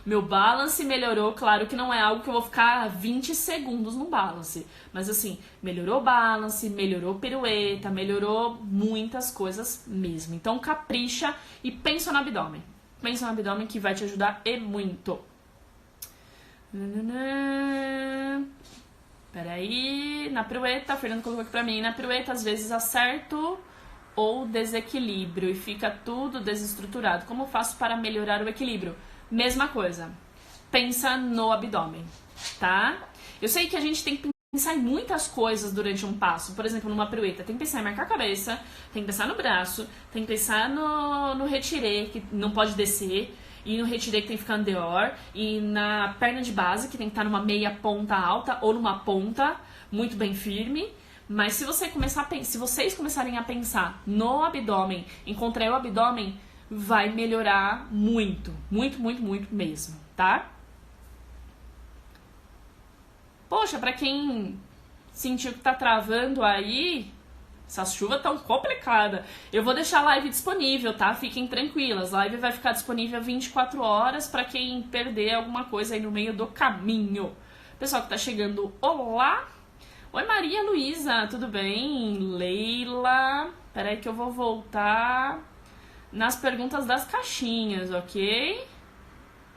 Meu balance melhorou, claro que não é algo que eu vou ficar 20 segundos no balance. Mas assim, melhorou o balance, melhorou pirueta, melhorou muitas coisas mesmo. Então capricha e pensa no abdômen. Pensa no abdômen que vai te ajudar e muito. Peraí, na pirueta, a Fernanda colocou aqui pra mim. Na pirueta, às vezes acerto ou desequilíbrio e fica tudo desestruturado. Como faço para melhorar o equilíbrio? Mesma coisa. Pensa no abdômen, tá? Eu sei que a gente tem que pensar em muitas coisas durante um passo. Por exemplo, numa pirueta, tem que pensar em marcar a cabeça, tem que pensar no braço, tem que pensar no retirê, que não pode descer, e no retirê que tem que ficar andeor, e na perna de base, que tem que estar numa meia ponta alta ou numa ponta muito bem firme. Mas se vocês começarem a pensar no abdômen, em contrair o abdômen, vai melhorar muito, muito, muito, muito mesmo, tá? Poxa, pra quem sentiu que tá travando aí, essas chuvas tão complicadas. Eu vou deixar a live disponível, tá? Fiquem tranquilas, a live vai ficar disponível 24 horas pra quem perder alguma coisa aí no meio do caminho. Pessoal que tá chegando, olá! Oi, Maria Luísa, tudo bem? Leila, peraí que eu vou voltar nas perguntas das caixinhas, ok?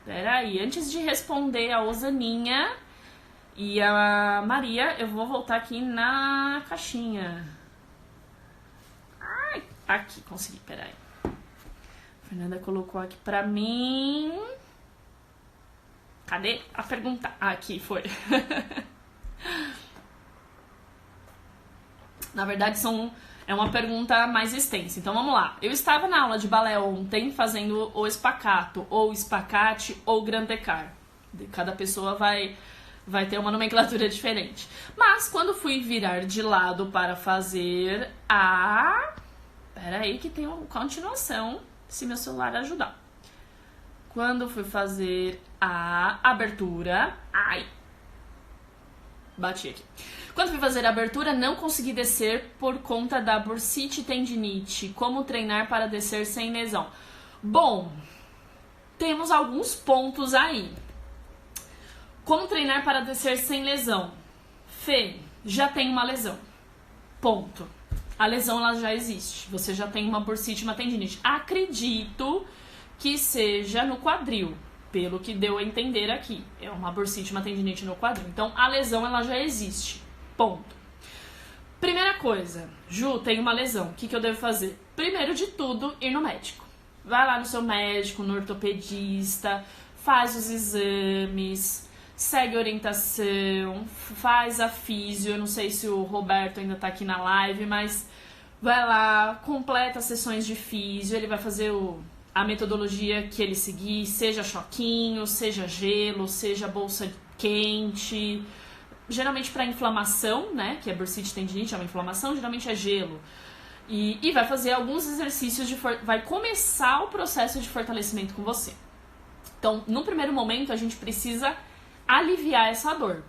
Peraí, antes de responder a Osaninha e a Maria, eu vou voltar aqui na caixinha. Ai, aqui, consegui, peraí. A Fernanda colocou aqui pra mim. Cadê a pergunta? Ah, aqui, foi. Na verdade, é uma pergunta mais extensa. Então, vamos lá. Eu estava na aula de balé ontem fazendo o spaccato, ou spacate, ou grand écart. Cada pessoa vai ter uma nomenclatura diferente. Mas, quando fui virar de lado para fazer a... Pera aí que tem uma continuação, se meu celular ajudar. Quando fui fazer a abertura... Ai! Bati aqui. Quando fui fazer a abertura, não consegui descer por conta da bursite tendinite. Como treinar para descer sem lesão? Bom, temos alguns pontos aí. Como treinar para descer sem lesão? Fê, já tem uma lesão. Ponto. A lesão ela já existe. Você já tem uma bursite, uma tendinite. Acredito que seja no quadril. Pelo que deu a entender aqui. É uma bursite, uma tendinite no quadril. Então, a lesão ela já existe. Ponto. Primeira coisa, Ju, tem uma lesão. O que eu devo fazer? Primeiro de tudo, ir no médico. Vai lá no seu médico, no ortopedista, faz os exames, segue a orientação, faz a físio. Eu não sei se o Roberto ainda tá aqui na live, mas vai lá, completa as sessões de físio. Ele vai fazer a metodologia que ele seguir, seja choquinho, seja gelo, seja bolsa quente. Geralmente para inflamação, né, que é bursite tendinite, é uma inflamação, geralmente é gelo. E vai fazer alguns exercícios, vai começar o processo de fortalecimento com você. Então, no primeiro momento, a gente precisa aliviar essa dor,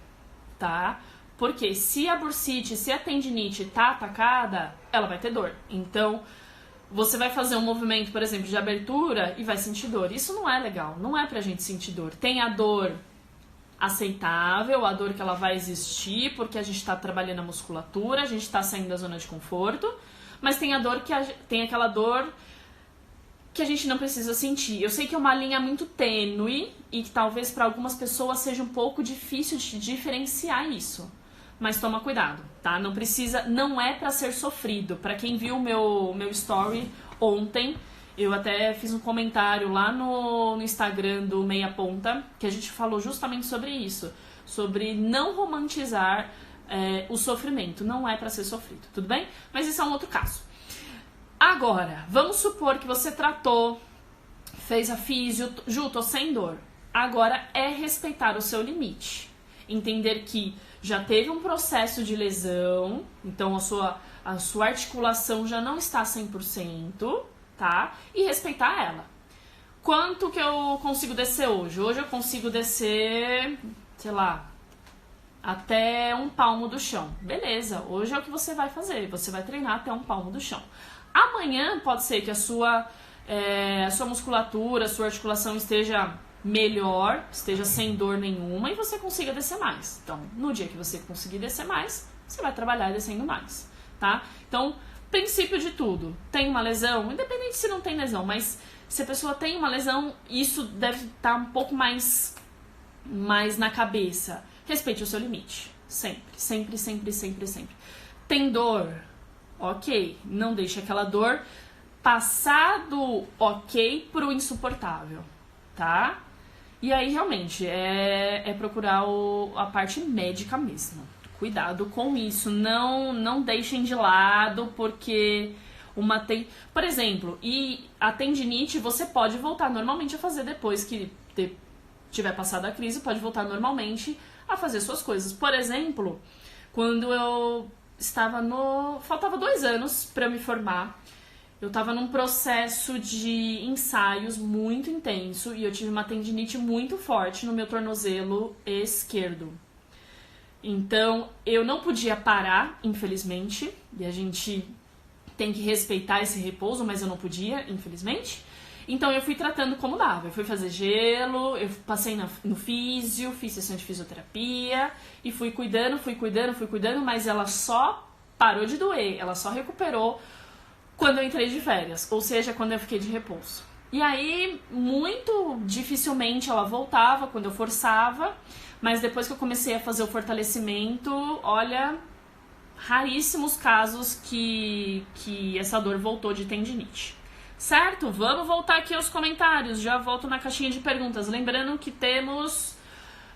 tá? Porque se a bursite, se a tendinite tá atacada, ela vai ter dor. Então, você vai fazer um movimento, por exemplo, de abertura e vai sentir dor. Isso não é legal, não é pra gente sentir dor. Tem a dor aceitável, a dor que ela vai existir, porque a gente está trabalhando a musculatura, a gente está saindo da zona de conforto, mas tem a dor tem aquela dor que a gente não precisa sentir. Eu sei que é uma linha muito tênue e que talvez para algumas pessoas seja um pouco difícil de diferenciar isso. Mas toma cuidado, tá? Não precisa, não é pra ser sofrido. Pra quem viu o meu story ontem, eu até fiz um comentário lá no Instagram do Meia Ponta, que a gente falou justamente sobre isso. Sobre não romantizar o sofrimento. Não é pra ser sofrido, tudo bem? Mas isso é um outro caso. Agora, vamos supor que você tratou, fez a físio, Ju, tô sem dor. Agora é respeitar o seu limite. Entender que já teve um processo de lesão, então a sua articulação já não está 100%, tá? E respeitar ela. Quanto que eu consigo descer hoje? Hoje eu consigo descer, sei lá, até um palmo do chão. Beleza, hoje é o que você vai fazer. Você vai treinar até um palmo do chão. Amanhã pode ser que a sua musculatura, a sua articulação esteja melhor, esteja sem dor nenhuma e você consiga descer mais. Então, no dia que você conseguir descer mais, você vai trabalhar descendo mais, tá? Então, princípio de tudo, tem uma lesão, independente se não tem lesão, mas se a pessoa tem uma lesão, isso deve estar um pouco mais na cabeça. Respeite o seu limite, sempre, sempre, sempre, sempre, sempre. Tem dor? Ok, não deixe aquela dor passar do ok pro insuportável, tá? E aí, realmente, é procurar a parte médica mesmo. Cuidado com isso, não deixem de lado, porque por exemplo, a tendinite você pode voltar normalmente a fazer depois que tiver passado a crise, pode voltar normalmente a fazer suas coisas. Por exemplo, quando eu faltava 2 anos para me formar, eu estava num processo de ensaios muito intenso e eu tive uma tendinite muito forte no meu tornozelo esquerdo. Então, eu não podia parar, infelizmente, e a gente tem que respeitar esse repouso, mas eu não podia, infelizmente. Então, eu fui tratando como dava. Eu fui fazer gelo, eu passei no físio, fiz sessão de fisioterapia e fui cuidando, mas ela só parou de doer, ela só recuperou quando eu entrei de férias, ou seja, quando eu fiquei de repouso. E aí, muito dificilmente ela voltava quando eu forçava, mas depois que eu comecei a fazer o fortalecimento, olha, raríssimos casos que essa dor voltou de tendinite. Certo? Vamos voltar aqui aos comentários, já volto na caixinha de perguntas. Lembrando que temos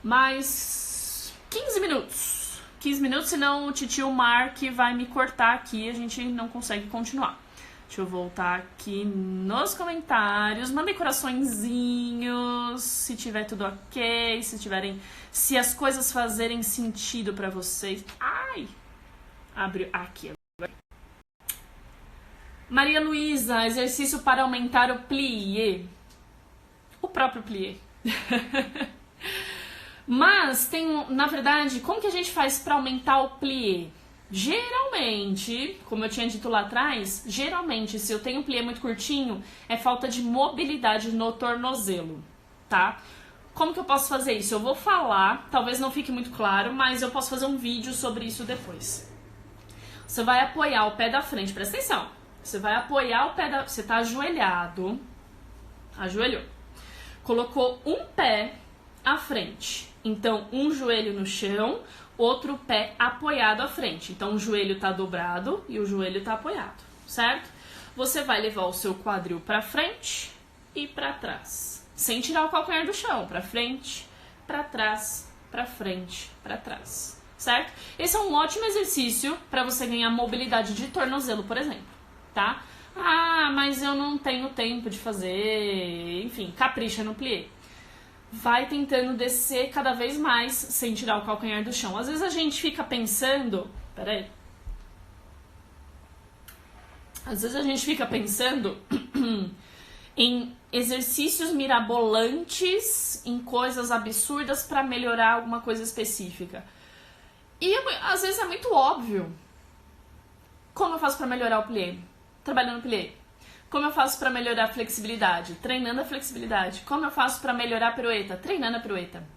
mais 15 minutos. 15 minutos, senão o titio Mark vai me cortar aqui e a gente não consegue continuar. Deixa eu voltar aqui nos comentários. Mandem coraçõezinhos, se tiver tudo ok, se as coisas fazerem sentido pra vocês. Ai! Abriu aqui. Maria Luísa, exercício para aumentar o plié. O próprio plié. Mas na verdade, como que a gente faz para aumentar o plié? Geralmente, como eu tinha dito lá atrás, se eu tenho um plié muito curtinho, é falta de mobilidade no tornozelo, tá? Como que eu posso fazer isso? Eu vou falar, talvez não fique muito claro, mas eu posso fazer um vídeo sobre isso depois. Você vai apoiar o pé da frente, presta atenção. Você vai apoiar o pé você tá ajoelhado, ajoelhou, colocou um pé à frente, então um joelho no chão, outro pé apoiado à frente. Então o joelho tá dobrado e o joelho tá apoiado, certo? Você vai levar o seu quadril pra frente e pra trás, sem tirar o calcanhar do chão, pra frente, pra trás, pra frente, pra trás, certo? Esse é um ótimo exercício para você ganhar mobilidade de tornozelo, por exemplo, tá? Ah, mas eu não tenho tempo de fazer, enfim, capricha no plié. Vai tentando descer cada vez mais sem tirar o calcanhar do chão. Às vezes a gente fica pensando... Peraí. Às vezes a gente fica pensando em exercícios mirabolantes, em coisas absurdas para melhorar alguma coisa específica. E às vezes é muito óbvio. Como eu faço para melhorar o plié? Trabalhando no plié. Como eu faço para melhorar a flexibilidade? Treinando a flexibilidade. Como eu faço para melhorar a pirueta? Treinando a pirueta.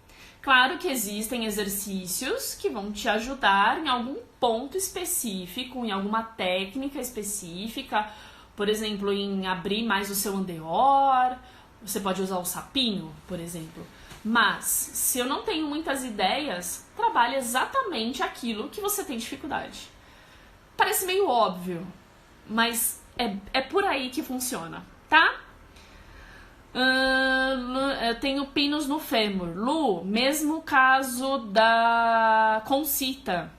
Claro que existem exercícios que vão te ajudar em algum ponto específico, em alguma técnica específica, Por exemplo, em abrir mais o seu andeor, você pode usar o sapinho, por exemplo. Mas, se eu não tenho muitas ideias, trabalhe exatamente aquilo que você tem dificuldade. Parece meio óbvio, mas é por aí que funciona, tá? Eu tenho pinos no fêmur. Lu, mesmo caso da concita,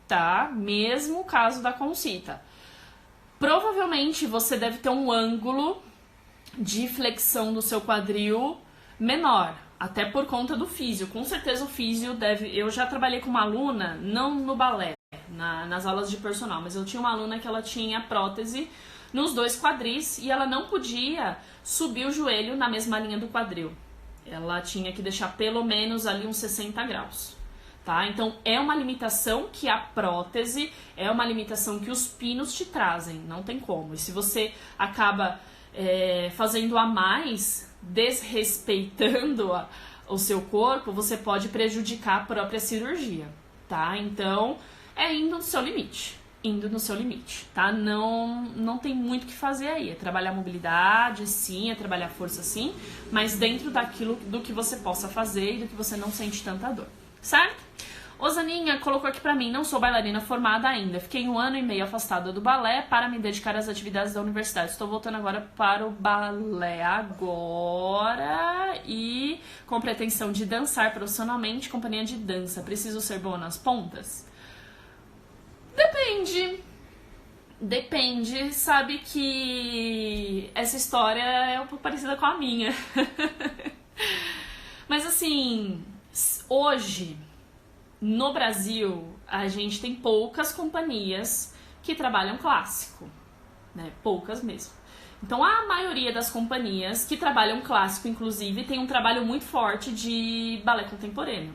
tá? Mesmo caso da concita. Provavelmente você deve ter um ângulo de flexão do seu quadril menor, até por conta do físio. Com certeza o físio deve... Eu já trabalhei com uma aluna, não no balé, nas aulas de personal, mas eu tinha uma aluna que ela tinha prótese nos 2 quadris e ela não podia subir o joelho na mesma linha do quadril. Ela tinha que deixar pelo menos ali uns 60 graus. Tá? Então, é uma limitação que a prótese, é uma limitação que os pinos te trazem, não tem como. E se você acaba fazendo a mais, desrespeitando o seu corpo, você pode prejudicar a própria cirurgia, tá? Então, indo no seu limite, tá? Não tem muito o que fazer aí, é trabalhar mobilidade, sim, é trabalhar força, sim, mas dentro daquilo do que você possa fazer e do que você não sente tanta dor, certo? Osaninha colocou aqui pra mim, não sou bailarina formada ainda, fiquei 1 ano e meio afastada do balé para me dedicar às atividades da universidade. Estou voltando agora para o balé agora e com pretensão de dançar profissionalmente, companhia de dança. Preciso ser boa nas pontas? Depende, sabe que essa história é um pouco parecida com a minha. Mas assim, hoje... No Brasil, a gente tem poucas companhias que trabalham clássico, né? Poucas mesmo. Então, a maioria das companhias que trabalham clássico, inclusive, tem um trabalho muito forte de balé contemporâneo.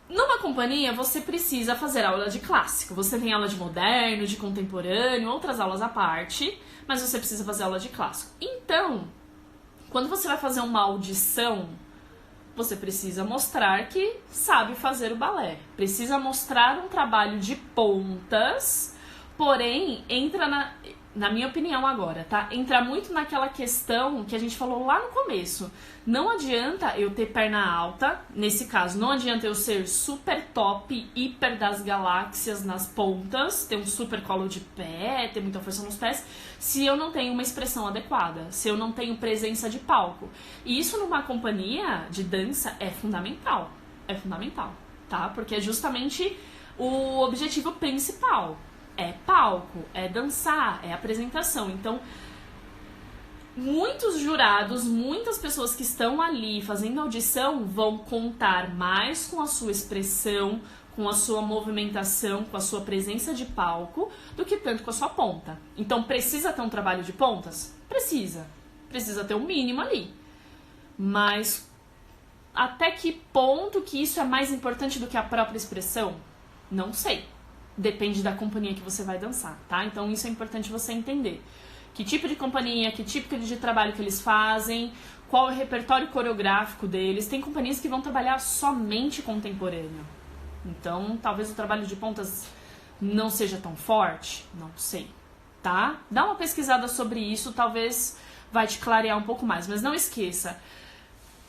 Numa companhia, você precisa fazer aula de clássico. Você tem aula de moderno, de contemporâneo, outras aulas à parte, mas você precisa fazer aula de clássico. Então, quando você vai fazer uma audição, você precisa mostrar que sabe fazer o balé. Precisa mostrar um trabalho de pontas, porém, entra na minha opinião agora, tá? Entra muito naquela questão que a gente falou lá no começo. Não adianta eu ter perna alta, nesse caso, não adianta eu ser super top, hiper das galáxias nas pontas, ter um super colo de pé, ter muita força nos pés, se eu não tenho uma expressão adequada, se eu não tenho presença de palco. E isso numa companhia de dança é fundamental, tá? Porque é justamente o objetivo principal. É palco, é dançar, é apresentação. Então, muitos jurados, muitas pessoas que estão ali fazendo audição vão contar mais com a sua expressão, com a sua movimentação, com a sua presença de palco, do que tanto com a sua ponta. Então, precisa ter um trabalho de pontas? Precisa. Precisa ter um mínimo ali. Mas, até que ponto que isso é mais importante do que a própria expressão? Não sei. Depende da companhia que você vai dançar, tá? Então isso é importante você entender. Que tipo de companhia, que tipo de trabalho que eles fazem, qual é o repertório coreográfico deles. Tem companhias que vão trabalhar somente contemporâneo. Então, talvez o trabalho de pontas não seja tão forte, não sei, tá? Dá uma pesquisada sobre isso, talvez vai te clarear um pouco mais. Mas não esqueça,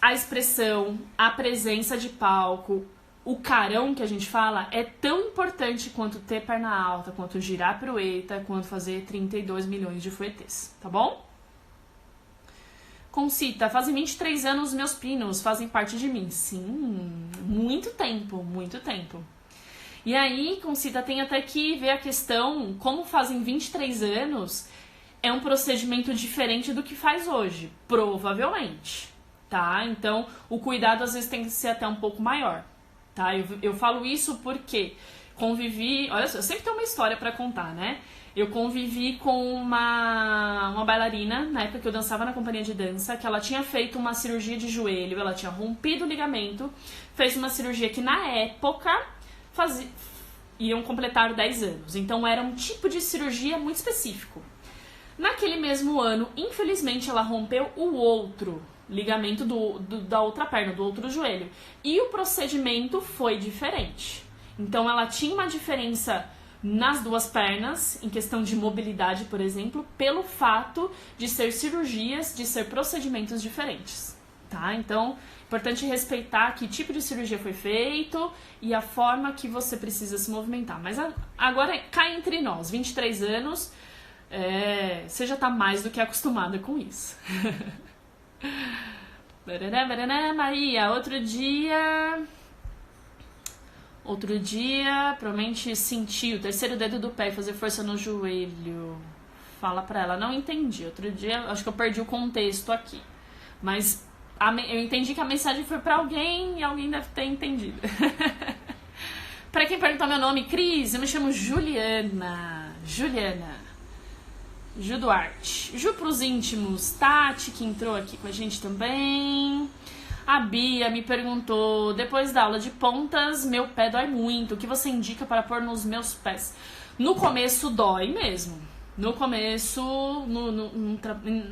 a expressão, a presença de palco, o carão que a gente fala é tão importante quanto ter perna alta, quanto girar pirueta, quanto fazer 32 milhões de fouettes, tá bom? Concita, fazem 23 anos meus pinos, fazem parte de mim. Sim, muito tempo, muito tempo. E aí, Concita, tem até que ver a questão, como fazem 23 anos, é um procedimento diferente do que faz hoje, provavelmente, tá? Então, o cuidado às vezes tem que ser até um pouco maior. Tá? Eu falo isso porque convivi... Olha só, eu sempre tenho uma história pra contar, né? Eu convivi com uma bailarina, na época que eu dançava na companhia de dança, que ela tinha feito uma cirurgia de joelho, ela tinha rompido o ligamento, fez uma cirurgia que na época iam completar 10 anos. Então era um tipo de cirurgia muito específico. Naquele mesmo ano, infelizmente, ela rompeu o outro ligamento da outra perna, do outro joelho. E o procedimento foi diferente. Então ela tinha uma diferença nas duas pernas, em questão de mobilidade, por exemplo, pelo fato de ser cirurgias, de ser procedimentos diferentes, tá? Então, importante respeitar que tipo de cirurgia foi feito e a forma que você precisa se movimentar. Mas agora, cá entre nós, 23 anos, você já tá mais do que acostumada com isso. Maria, outro dia, provavelmente senti o terceiro dedo do pé e fazer força no joelho. Fala pra ela, não entendi. Outro dia, acho que eu perdi o contexto aqui. Mas eu entendi que a mensagem foi pra alguém e alguém deve ter entendido. Pra quem perguntou meu nome, Cris, eu me chamo Juliana. Ju Duarte. Ju pros íntimos, Tati, que entrou aqui com a gente também. A Bia me perguntou, depois da aula de pontas, meu pé dói muito, o que você indica para pôr nos meus pés? No começo dói mesmo. No começo, no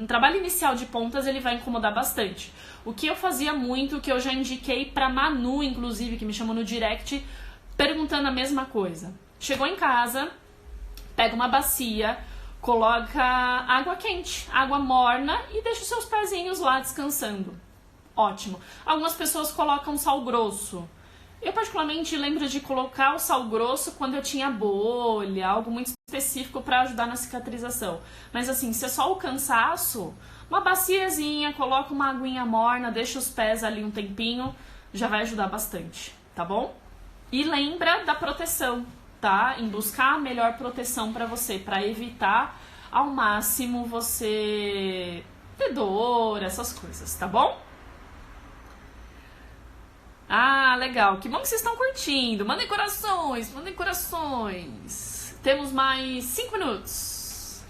trabalho inicial de pontas, ele vai incomodar bastante. O que eu fazia muito, que eu já indiquei pra Manu, inclusive, que me chamou no direct, perguntando a mesma coisa. Chegou em casa, pega uma bacia, coloca água quente, água morna e deixa os seus pezinhos lá descansando. Ótimo. Algumas pessoas colocam sal grosso. Eu particularmente lembro de colocar o sal grosso quando eu tinha bolha, algo muito específico para ajudar na cicatrização. Mas assim, se é só o cansaço, uma baciazinha, coloca uma aguinha morna, deixa os pés ali um tempinho, já vai ajudar bastante, tá bom? E lembra da proteção, tá? Em buscar a melhor proteção para você, para evitar ao máximo você ter dor, essas coisas, tá bom? Ah, legal. Que bom que vocês estão curtindo. Mandem corações, mandem corações. Temos mais 5 minutos.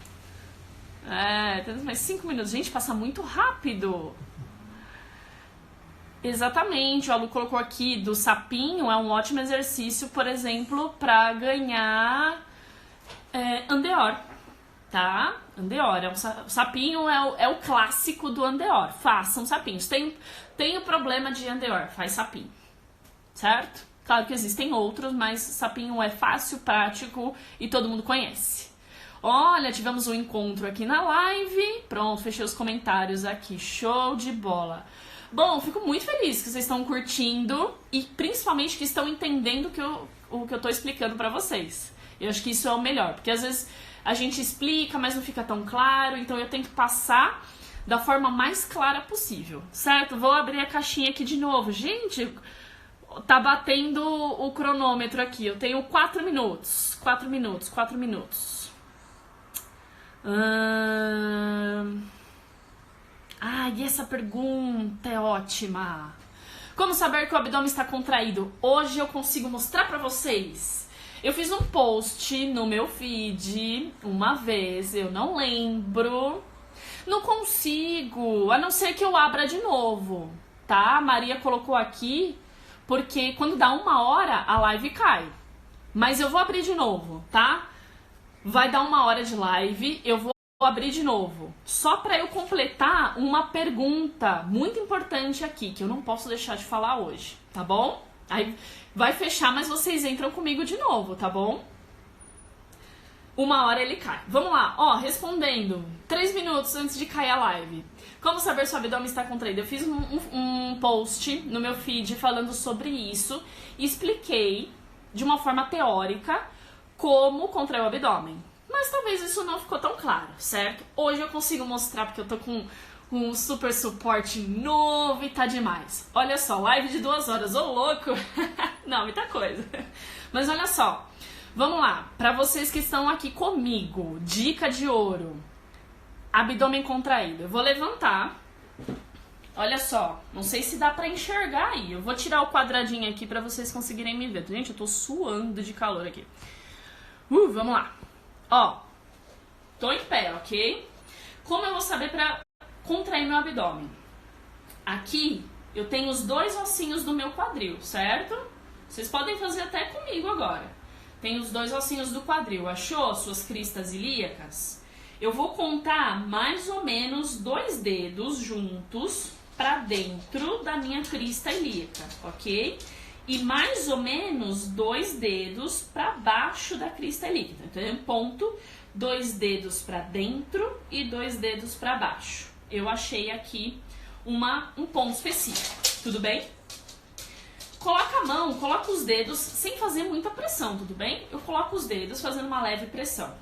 Temos mais 5 minutos. Gente, passa muito rápido. Exatamente. O Alu colocou aqui do sapinho. É um ótimo exercício, por exemplo, para ganhar andeor. Tá? Andeor. O sapinho é o clássico do andeor. Façam sapinhos. Tem o problema de andeor, faz sapinho, certo? Claro que existem outros, mas sapinho é fácil, prático e todo mundo conhece. Olha, tivemos um encontro aqui na live. Pronto, fechei os comentários aqui. Show de bola. Bom, fico muito feliz que vocês estão curtindo e principalmente que estão entendendo o que eu tô explicando pra vocês. Eu acho que isso é o melhor, porque às vezes a gente explica, mas não fica tão claro, então eu tento passar da forma mais clara possível, certo? Vou abrir a caixinha aqui de novo. Gente, tá batendo o cronômetro aqui. Eu tenho 4 minutos. 4 minutos. E essa pergunta é ótima. Como saber que o abdômen está contraído? Hoje eu consigo mostrar pra vocês. Eu fiz um post no meu feed uma vez, eu não lembro. Não consigo, a não ser que eu abra de novo, tá? A Maria colocou aqui, porque quando dá 1 hora, a live cai. Mas eu vou abrir de novo, tá? Vai dar 1 hora de live, eu vou abrir de novo. Só para eu completar uma pergunta muito importante aqui, que eu não posso deixar de falar hoje, tá bom? Aí vai fechar, mas vocês entram comigo de novo, tá bom? 1 hora ele cai. Vamos lá, respondendo. 3 minutos antes de cair a live. Como saber se o abdômen está contraído? Eu fiz um post no meu feed falando sobre isso e expliquei de uma forma teórica como contrair o abdômen. Mas talvez isso não ficou tão claro, certo? Hoje eu consigo mostrar porque eu tô com um super suporte novo e tá demais. Olha só, live de 2 horas, ô louco! Não, muita coisa. Mas olha só. Vamos lá, para vocês que estão aqui comigo, dica de ouro, abdômen contraído. Eu vou levantar, olha só, não sei se dá para enxergar aí, eu vou tirar o quadradinho aqui para vocês conseguirem me ver. Gente, eu tô suando de calor aqui. Vamos lá, tô em pé, ok? Como eu vou saber para contrair meu abdômen? Aqui eu tenho os 2 ossinhos do meu quadril, certo? Vocês podem fazer até comigo agora. Tem os 2 ossinhos do quadril. Achou suas cristas ilíacas? Eu vou contar mais ou menos 2 dedos juntos para dentro da minha crista ilíaca, ok? e mais ou menos 2 dedos para baixo da crista líquida. Então, é um ponto, 2 dedos para dentro e 2 dedos para baixo. Eu achei aqui um ponto específico, tudo bem? Coloca a mão, coloca os dedos sem fazer muita pressão, tudo bem? Eu coloco os dedos fazendo uma leve pressão,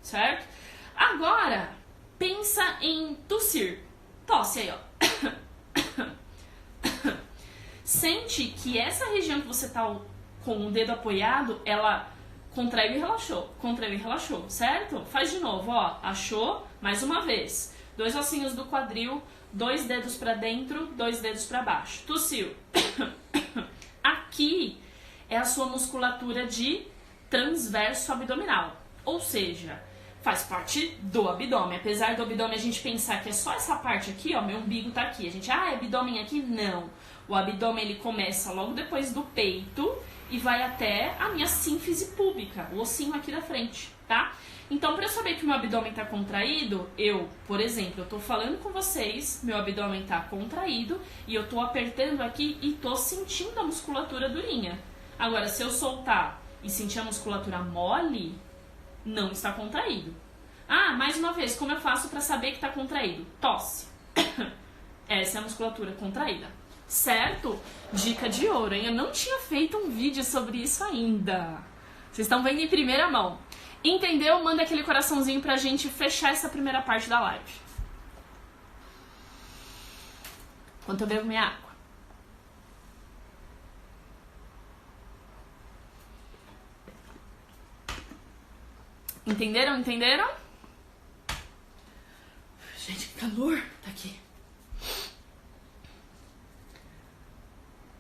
certo? Agora, pensa em tossir. Tosse aí, ó. Sente que essa região que você tá com o dedo apoiado, ela contraiu e relaxou, certo? Faz de novo, ó. Achou, mais uma vez. 2 ossinhos do quadril, 2 dedos pra dentro, 2 dedos pra baixo. Tossiu. Aqui é a sua musculatura de transverso abdominal, ou seja, faz parte do abdômen. Apesar do abdômen a gente pensar que é só essa parte aqui, ó, meu umbigo tá aqui. A gente, é abdômen aqui? Não. O abdômen ele começa logo depois do peito e vai até a minha sínfise púbica, o ossinho aqui da frente, tá? Então, para eu saber que o meu abdômen tá contraído, por exemplo, eu tô falando com vocês, meu abdômen tá contraído e eu tô apertando aqui e tô sentindo a musculatura durinha. Agora, se eu soltar e sentir a musculatura mole, não está contraído. Mais uma vez, como eu faço para saber que tá contraído? Tosse. Essa é a musculatura contraída. Certo? Dica de ouro, hein? Eu não tinha feito um vídeo sobre isso ainda. Vocês estão vendo em primeira mão. Entendeu? Manda aquele coraçãozinho pra gente fechar essa primeira parte da live. Enquanto eu bebo minha água. Entenderam? Entenderam? Gente, que calor. Tá aqui.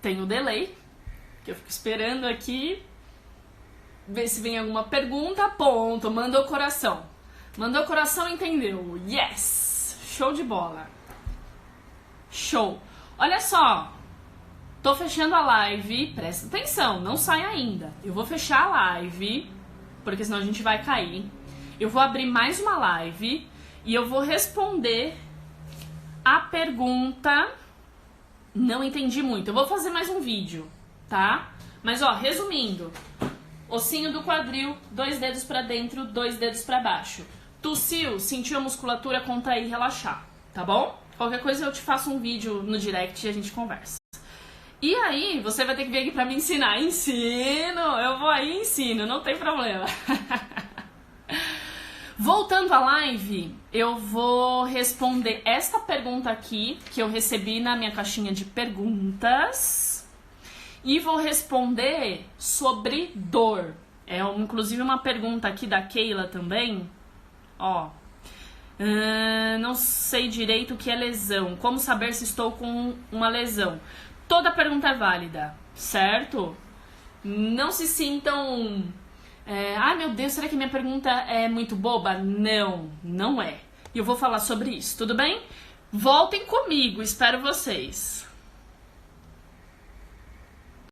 Tem o delay, que eu fico esperando aqui. Ver se vem alguma pergunta. Ponto. Mandou coração. Mandou coração, entendeu? Yes! Show de bola. Show. Olha só. Tô fechando a live. Presta atenção, não sai ainda. Eu vou fechar a live, porque senão a gente vai cair. Eu vou abrir mais uma live e eu vou responder a pergunta. Não entendi muito. Eu vou fazer mais um vídeo, tá? Mas, ó, resumindo. Ossinho do quadril, 2 dedos pra dentro, 2 dedos pra baixo. Tossiu, sentiu a musculatura contrair e relaxar, tá bom? Qualquer coisa eu te faço um vídeo no direct e a gente conversa. E aí, você vai ter que vir aqui pra me ensinar. Ensino! Eu vou aí e ensino, não tem problema. Voltando à live, eu vou responder esta pergunta aqui, que eu recebi na minha caixinha de perguntas. E vou responder sobre dor. É inclusive uma pergunta aqui da Keila também. Ó. Não sei direito o que é lesão. Como saber se estou com uma lesão? Toda pergunta é válida, certo? Não se sintam... ai meu Deus, será que minha pergunta é muito boba? Não, não é. E eu vou falar sobre isso, tudo bem? Voltem comigo, espero vocês.